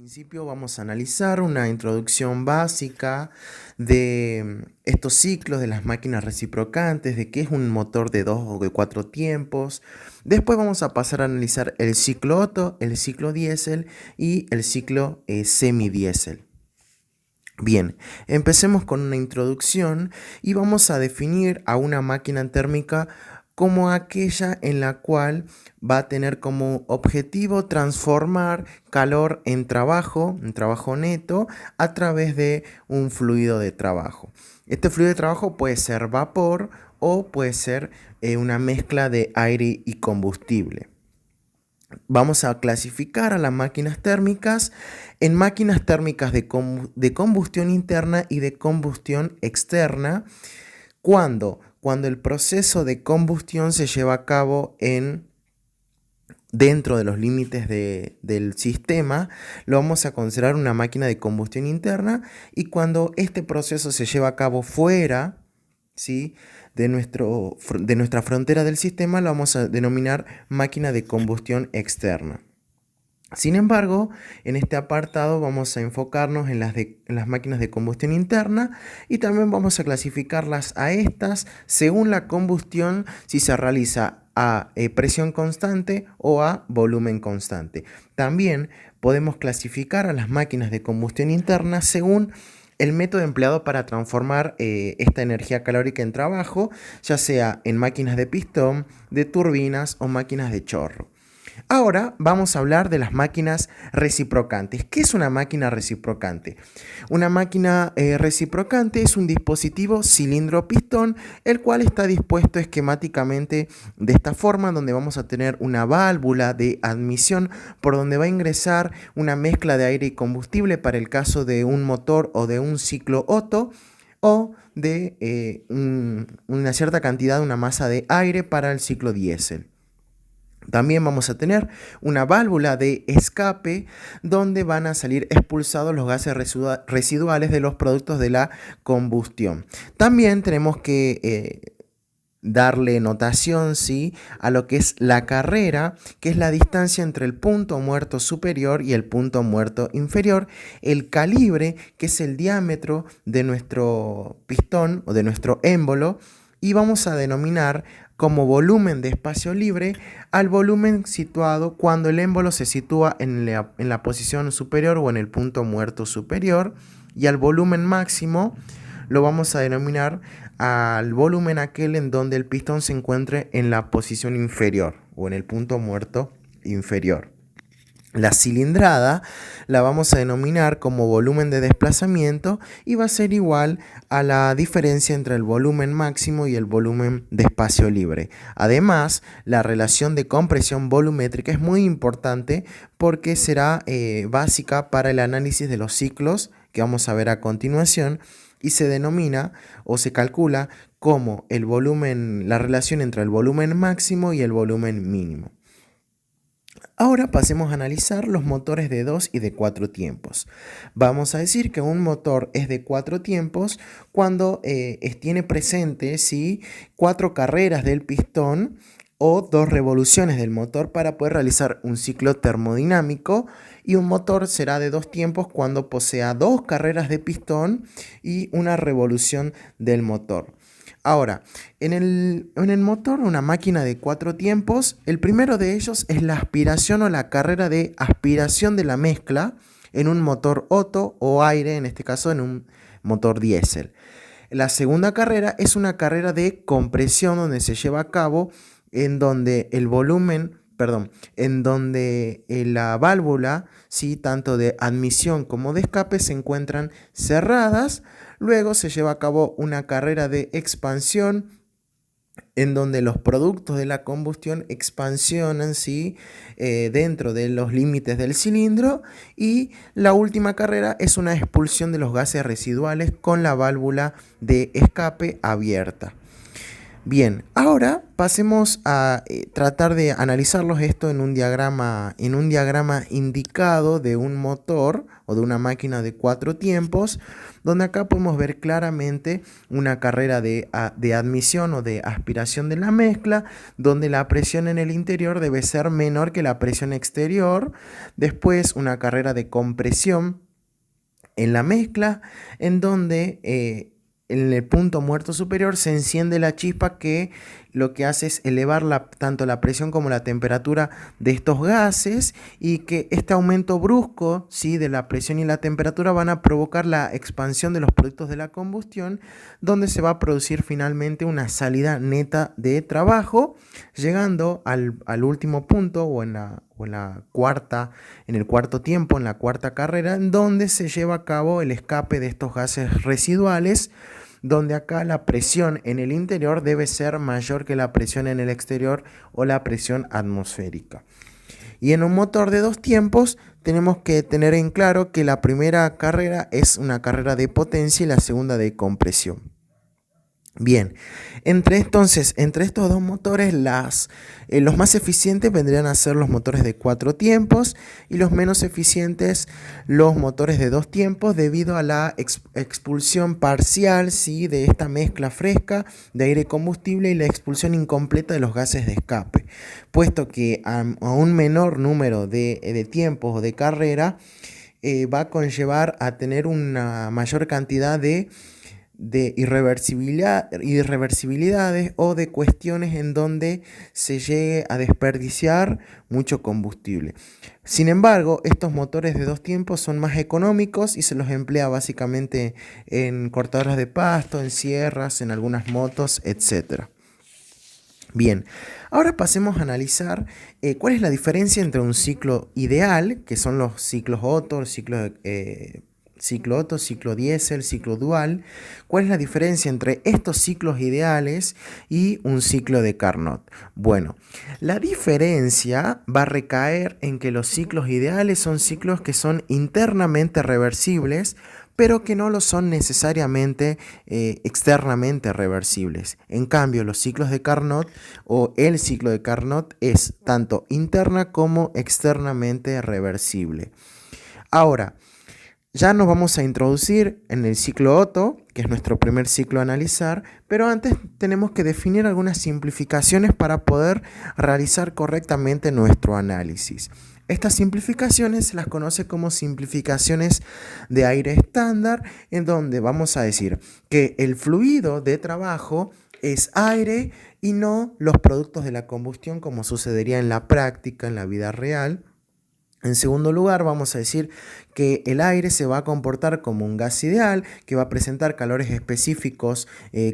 principio vamos a analizar una introducción básica de estos ciclos de las máquinas reciprocantes, de qué es un motor de 2 o de 4 tiempos. Después vamos a pasar a analizar el ciclo Otto, el ciclo diésel y el ciclo semidiésel. Bien, empecemos con una introducción y vamos a definir a una máquina térmica como aquella en la cual va a tener como objetivo transformar calor en trabajo neto, a través de un fluido de trabajo. Este fluido de trabajo puede ser vapor o puede ser una mezcla de aire y combustible. Vamos a clasificar a las máquinas térmicas en máquinas térmicas de combustión interna y de combustión externa. Cuando el proceso de combustión se lleva a cabo dentro de los límites del sistema, lo vamos a considerar una máquina de combustión interna, y cuando este proceso se lleva a cabo fuera, ¿sí?, de nuestra frontera del sistema, lo vamos a denominar máquina de combustión externa. Sin embargo, en este apartado vamos a enfocarnos en las máquinas de combustión interna, y también vamos a clasificarlas a estas según la combustión, si se realiza a presión constante o a volumen constante. También podemos clasificar a las máquinas de combustión interna según el método empleado para transformar esta energía calórica en trabajo, ya sea en máquinas de pistón, de turbinas o máquinas de chorro. Ahora vamos a hablar de las máquinas reciprocantes. ¿Qué es una máquina reciprocante? Una máquina reciprocante es un dispositivo cilindro-pistón, el cual está dispuesto esquemáticamente de esta forma, donde vamos a tener una válvula de admisión por donde va a ingresar una mezcla de aire y combustible para el caso de un motor o de un ciclo Otto, o de una cierta cantidad, una masa de aire para el ciclo diésel. También vamos a tener una válvula de escape donde van a salir expulsados los gases residuales de los productos de la combustión. También tenemos que darle notación, ¿sí?, a lo que es la carrera, que es la distancia entre el punto muerto superior y el punto muerto inferior, el calibre, que es el diámetro de nuestro pistón o de nuestro émbolo, y vamos a denominar como volumen de espacio libre al volumen situado cuando el émbolo se sitúa en la posición superior o en el punto muerto superior, y al volumen máximo lo vamos a denominar al volumen aquel en donde el pistón se encuentre en la posición inferior o en el punto muerto inferior. La cilindrada la vamos a denominar como volumen de desplazamiento, y va a ser igual a la diferencia entre el volumen máximo y el volumen de espacio libre. Además, la relación de compresión volumétrica es muy importante porque será básica para el análisis de los ciclos que vamos a ver a continuación, y se denomina o se calcula como la relación entre el volumen máximo y el volumen mínimo. Ahora pasemos a analizar los motores de 2 y de 4 tiempos. Vamos a decir que un motor es de 4 tiempos cuando tiene presente, ¿sí?, 4 carreras del pistón o 2 revoluciones del motor para poder realizar un ciclo termodinámico, y un motor será de 2 tiempos cuando posea 2 carreras de pistón y una revolución del motor. Ahora, en el motor, una máquina de 4 tiempos, el primero de ellos es la aspiración o la carrera de aspiración de la mezcla en un motor Otto o aire, en este caso en un motor diésel. La segunda carrera es una carrera de compresión donde se lleva a cabo en donde la válvula, ¿sí?, tanto de admisión como de escape se encuentran cerradas. Luego se lleva a cabo una carrera de expansión en donde los productos de la combustión expansionan, ¿sí?, dentro de los límites del cilindro, y la última carrera es una expulsión de los gases residuales con la válvula de escape abierta. Bien, ahora pasemos a tratar de analizarlos esto en un diagrama indicado de un motor o de una máquina de 4 tiempos, donde acá podemos ver claramente una carrera de admisión o de aspiración de la mezcla, donde la presión en el interior debe ser menor que la presión exterior. Después una carrera de compresión en la mezcla, en donde en el punto muerto superior se enciende la chispa que lo que hace es elevar tanto la presión como la temperatura de estos gases, y que este aumento brusco, ¿sí?, de la presión y la temperatura van a provocar la expansión de los productos de la combustión, donde se va a producir finalmente una salida neta de trabajo, llegando al último punto en el cuarto tiempo, en la cuarta carrera, en donde se lleva a cabo el escape de estos gases residuales, donde acá la presión en el interior debe ser mayor que la presión en el exterior o la presión atmosférica. Y en un motor de 2 tiempos tenemos que tener en claro que la primera carrera es una carrera de potencia y la segunda de compresión. Bien, entre estos dos motores, los más eficientes vendrían a ser los motores de 4 tiempos, y los menos eficientes los motores de 2 tiempos, debido a la expulsión parcial, ¿sí?, de esta mezcla fresca de aire y combustible, y la expulsión incompleta de los gases de escape, puesto que a un menor número de tiempos o de carrera va a conllevar a tener una mayor cantidad de irreversibilidades o de cuestiones en donde se llegue a desperdiciar mucho combustible. Sin embargo, estos motores de 2 tiempos son más económicos y se los emplea básicamente en cortadoras de pasto, en sierras, en algunas motos, etc. Bien, ahora pasemos a analizar cuál es la diferencia entre un ciclo ideal, que son los ciclos Otto, ciclo Otto, ciclo diésel, ciclo dual. ¿Cuál es la diferencia entre estos ciclos ideales y un ciclo de Carnot? Bueno, la diferencia va a recaer en que los ciclos ideales son ciclos que son internamente reversibles, pero que no lo son necesariamente externamente reversibles. En cambio, los ciclos de Carnot o el ciclo de Carnot es tanto interna como externamente reversible. Ahora, ya nos vamos a introducir en el ciclo Otto, que es nuestro primer ciclo a analizar, pero antes tenemos que definir algunas simplificaciones para poder realizar correctamente nuestro análisis. Estas simplificaciones se las conoce como simplificaciones de aire estándar, en donde vamos a decir que el fluido de trabajo es aire y no los productos de la combustión, como sucedería en la práctica, en la vida real. En segundo lugar, vamos a decir que el aire se va a comportar como un gas ideal, que va a presentar calores específicos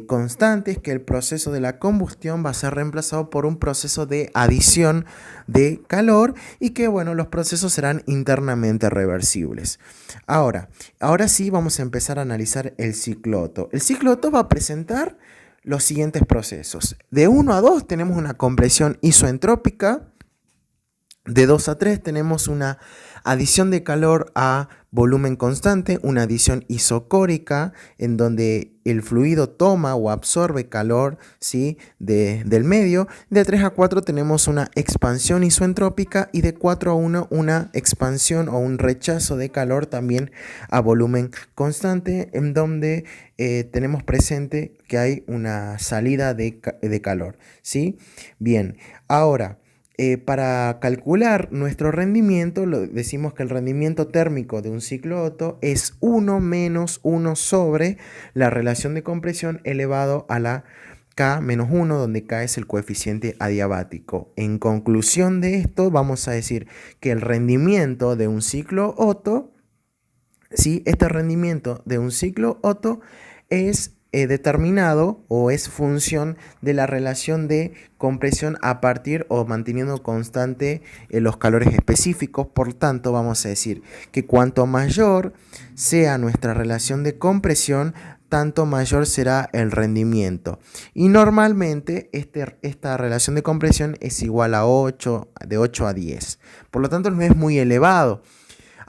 constantes, que el proceso de la combustión va a ser reemplazado por un proceso de adición de calor, y que, bueno, los procesos serán internamente reversibles. Ahora sí vamos a empezar a analizar el ciclo Otto. El ciclo Otto va a presentar los siguientes procesos. De 1 a 2 tenemos una compresión isoentrópica. De 2 a 3 tenemos una adición de calor a volumen constante, una adición isocórica, en donde el fluido toma o absorbe calor, ¿sí?, del medio. De 3 a 4 tenemos una expansión isoentrópica, y de 4 a 1 una expansión o un rechazo de calor también a volumen constante, en donde tenemos presente que hay una salida de calor, ¿sí? Bien, ahora, para calcular nuestro rendimiento, decimos que el rendimiento térmico de un ciclo Otto es 1 menos 1 sobre la relación de compresión elevado a la K menos 1, donde K es el coeficiente adiabático. En conclusión de esto, vamos a decir que el rendimiento de un ciclo Otto, ¿sí?, este rendimiento de un ciclo Otto es determinado o es función de la relación de compresión a partir o manteniendo constante los calores específicos. Por tanto, vamos a decir que cuanto mayor sea nuestra relación de compresión, tanto mayor será el rendimiento. Y normalmente esta relación de compresión es igual a 8, de 8 a 10. Por lo tanto, no es muy elevado.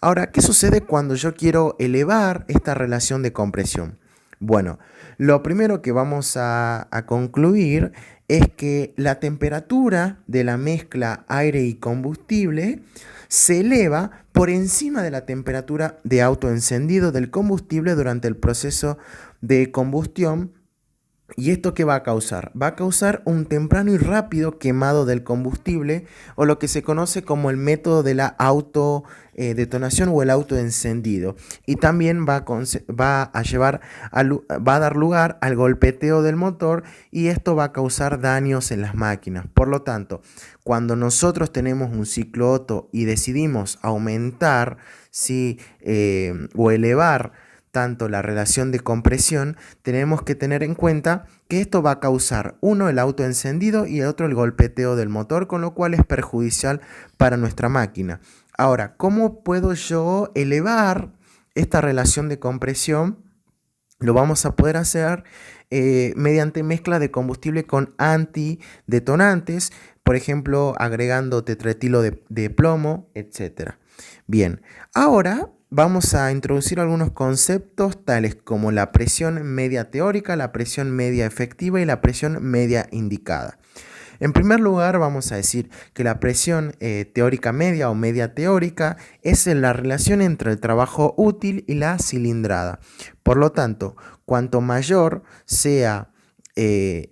Ahora, ¿qué sucede cuando yo quiero elevar esta relación de compresión? Bueno, lo primero que vamos a concluir es que la temperatura de la mezcla aire y combustible se eleva por encima de la temperatura de autoencendido del combustible durante el proceso de combustión. ¿Y esto qué va a causar? Va a causar un temprano y rápido quemado del combustible, o lo que se conoce como el método de la autodetonación o el autoencendido. Y también va a dar lugar al golpeteo del motor, y esto va a causar daños en las máquinas. Por lo tanto, cuando nosotros tenemos un ciclo Otto y decidimos aumentar, ¿sí? O elevar tanto la relación de compresión, tenemos que tener en cuenta que esto va a causar, uno, el autoencendido, y otro, el golpeteo del motor, con lo cual es perjudicial para nuestra máquina. Ahora, ¿cómo puedo yo elevar esta relación de compresión? Lo vamos a poder hacer mediante mezcla de combustible con antidetonantes, por ejemplo, agregando tetretilo de plomo, etc. Bien, ahora vamos a introducir algunos conceptos tales como la presión media teórica, la presión media efectiva y la presión media indicada. En primer lugar, vamos a decir que la presión teórica media o media teórica es la relación entre el trabajo útil y la cilindrada. Por lo tanto, cuanto mayor sea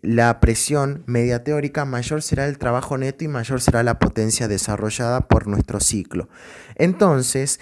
la presión media teórica, mayor será el trabajo neto y mayor será la potencia desarrollada por nuestro ciclo. Entonces,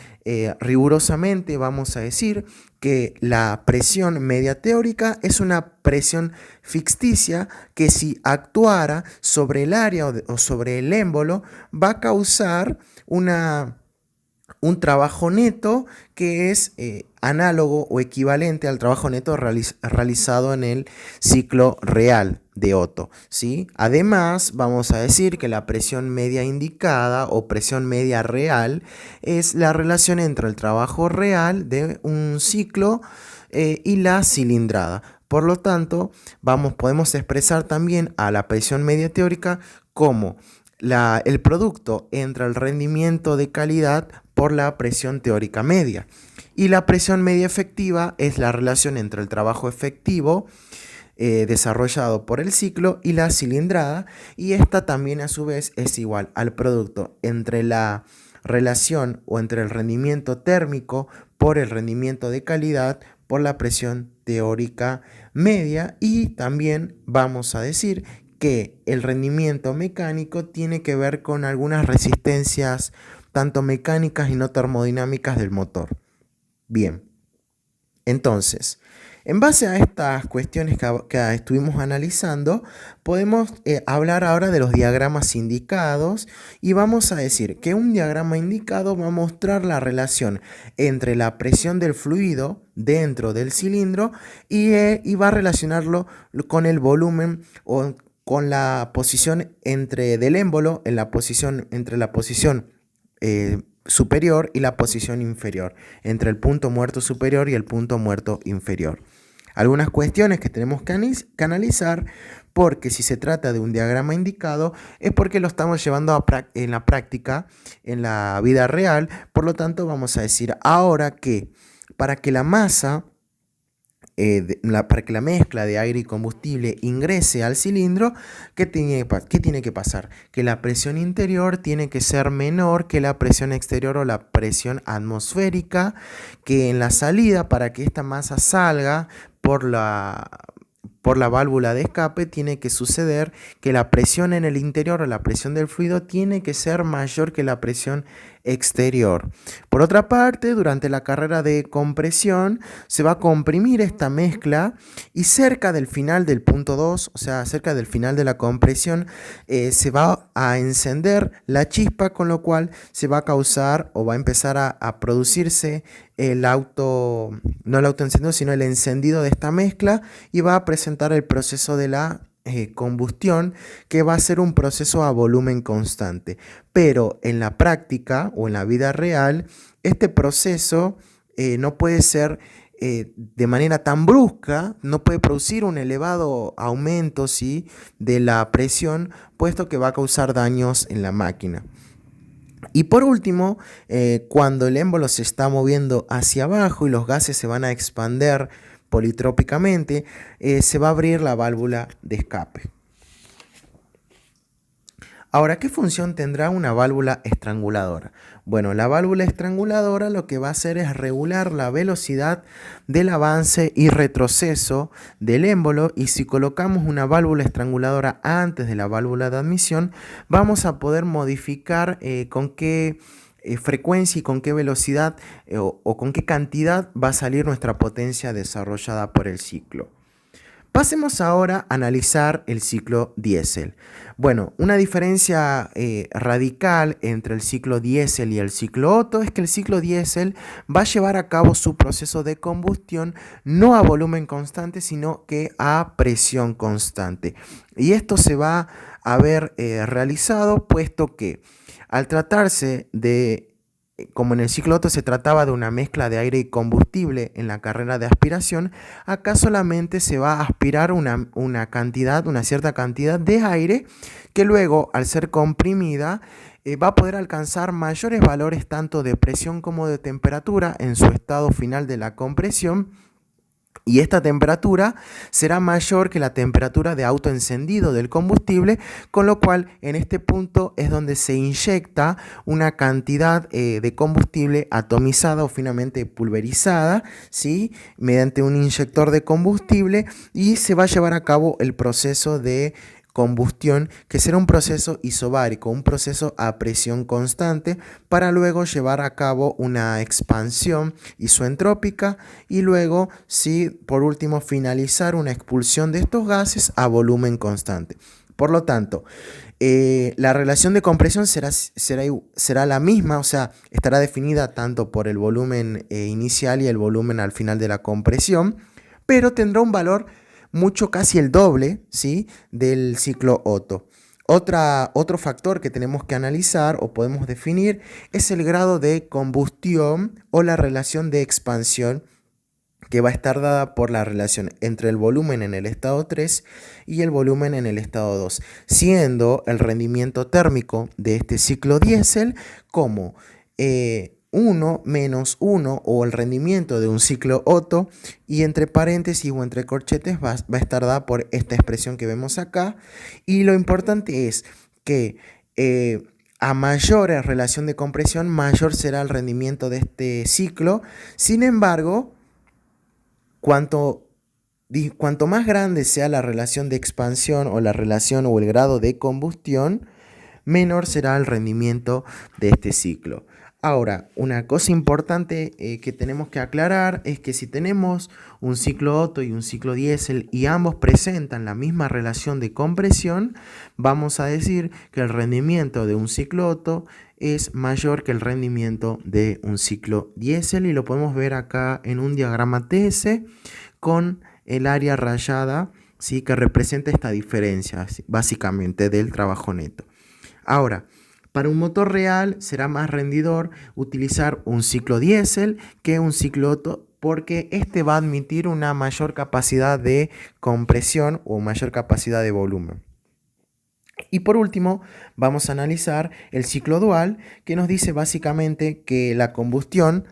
rigurosamente vamos a decir que la presión media teórica es una presión ficticia que, si actuara sobre el área o sobre el émbolo, va a causar un trabajo neto que es análogo o equivalente al trabajo neto realizado en el ciclo real de Otto, ¿sí? Además, vamos a decir que la presión media indicada o presión media real es la relación entre el trabajo real de un ciclo y la cilindrada. Por lo tanto, podemos expresar también a la presión media teórica como el producto entre el rendimiento de calidad por la presión teórica media. Y la presión media efectiva es la relación entre el trabajo efectivo desarrollado por el ciclo y la cilindrada, y esta también a su vez es igual al producto entre la relación o entre el rendimiento térmico por el rendimiento de calidad por la presión teórica media. Y también vamos a decir que el rendimiento mecánico tiene que ver con algunas resistencias tanto mecánicas y no termodinámicas del motor. Bien, entonces, en base a estas cuestiones que estuvimos analizando, podemos hablar ahora de los diagramas indicados, y vamos a decir que un diagrama indicado va a mostrar la relación entre la presión del fluido dentro del cilindro y va a relacionarlo con el volumen o con la posición del émbolo entre la posición superior y la posición inferior, entre el punto muerto superior y el punto muerto inferior. Algunas cuestiones que tenemos que analizar, porque si se trata de un diagrama indicado es porque lo estamos llevando en la práctica, en la vida real. Por lo tanto, vamos a decir ahora que para que la masa para que la mezcla de aire y combustible ingrese al cilindro, ¿qué tiene que pasar? Que la presión interior tiene que ser menor que la presión exterior o la presión atmosférica, que en la salida, para que esta masa salga por la válvula de escape, tiene que suceder que la presión en el interior o la presión del fluido tiene que ser mayor que la presión exterior. Por otra parte, durante la carrera de compresión se va a comprimir esta mezcla, y cerca del final del punto 2, o sea, cerca del final de la compresión, se va a encender la chispa, con lo cual se va a causar o va a empezar a producirse no el autoencendido, sino el encendido de esta mezcla, y va a presentar el proceso de la combustión, que va a ser un proceso a volumen constante. Pero en la práctica o en la vida real, este proceso no puede ser de manera tan brusca, no puede producir un elevado aumento, ¿sí?, de la presión, puesto que va a causar daños en la máquina. Y por último, cuando el émbolo se está moviendo hacia abajo y los gases se van a expander politrópicamente, se va a abrir la válvula de escape. Ahora, ¿qué función tendrá una válvula estranguladora? Bueno, la válvula estranguladora lo que va a hacer es regular la velocidad del avance y retroceso del émbolo, y si colocamos una válvula estranguladora antes de la válvula de admisión, vamos a poder modificar con qué frecuencia y con qué velocidad o con qué cantidad va a salir nuestra potencia desarrollada por el ciclo. Pasemos ahora a analizar el ciclo diésel. Bueno, una diferencia radical entre el ciclo diésel y el ciclo Otto es que el ciclo diésel va a llevar a cabo su proceso de combustión no a volumen constante, sino que a presión constante. Y esto se va a ver realizado puesto que al tratarse de como en el ciclo Otto se trataba de una mezcla de aire y combustible en la carrera de aspiración, acá solamente se va a aspirar una cierta cantidad de aire que luego, al ser comprimida, va a poder alcanzar mayores valores tanto de presión como de temperatura en su estado final de la compresión. Y esta temperatura será mayor que la temperatura de autoencendido del combustible, con lo cual en este punto es donde se inyecta una cantidad de combustible atomizada o finamente pulverizada, ¿sí? Mediante un inyector de combustible, y se va a llevar a cabo el proceso de combustión, que será un proceso isobárico, un proceso a presión constante, para luego llevar a cabo una expansión isoentrópica y luego, sí, por último, finalizar una expulsión de estos gases a volumen constante. Por lo tanto, la relación de compresión será la misma, o sea, estará definida tanto por el volumen inicial y el volumen al final de la compresión, pero tendrá un valor casi el doble, ¿sí?, del ciclo Otto. Otro factor que tenemos que analizar o podemos definir es el grado de combustión o la relación de expansión, que va a estar dada por la relación entre el volumen en el estado 3 y el volumen en el estado 2, siendo el rendimiento térmico de este ciclo diésel como 1 menos 1 o el rendimiento de un ciclo Otto, y entre paréntesis o entre corchetes va a estar dada por esta expresión que vemos acá. Y lo importante es que a mayor relación de compresión, mayor será el rendimiento de este ciclo. Sin embargo, cuanto más grande sea la relación de expansión o la relación o el grado de combustión, menor será el rendimiento de este ciclo. Ahora, una cosa importante que tenemos que aclarar es que si tenemos un ciclo Otto y un ciclo diésel y ambos presentan la misma relación de compresión, vamos a decir que el rendimiento de un ciclo Otto es mayor que el rendimiento de un ciclo diésel, y lo podemos ver acá en un diagrama TS con el área rayada, ¿sí?, que representa esta diferencia básicamente del trabajo neto. Ahora, para un motor real será más rendidor utilizar un ciclo diésel que un ciclo Otto, porque este va a admitir una mayor capacidad de compresión o mayor capacidad de volumen. Y por último, vamos a analizar el ciclo dual, que nos dice básicamente que la combustión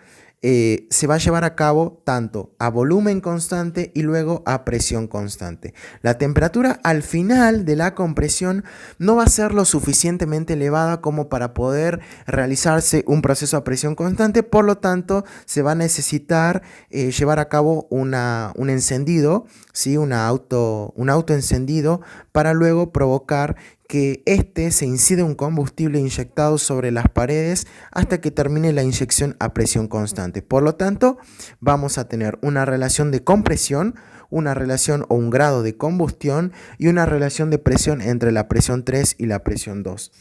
se va a llevar a cabo tanto a volumen constante y luego a presión constante. La temperatura al final de la compresión no va a ser lo suficientemente elevada como para poder realizarse un proceso a presión constante, por lo tanto se va a necesitar llevar a cabo un encendido, ¿sí?, un autoencendido, para luego provocar que se incide un combustible inyectado sobre las paredes hasta que termine la inyección a presión constante. Por lo tanto, vamos a tener una relación de compresión, una relación o un grado de combustión y una relación de presión entre la presión 3 y la presión 2.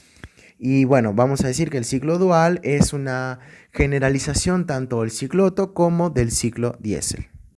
Y bueno, vamos a decir que el ciclo dual es una generalización tanto del ciclo Otto como del ciclo diésel.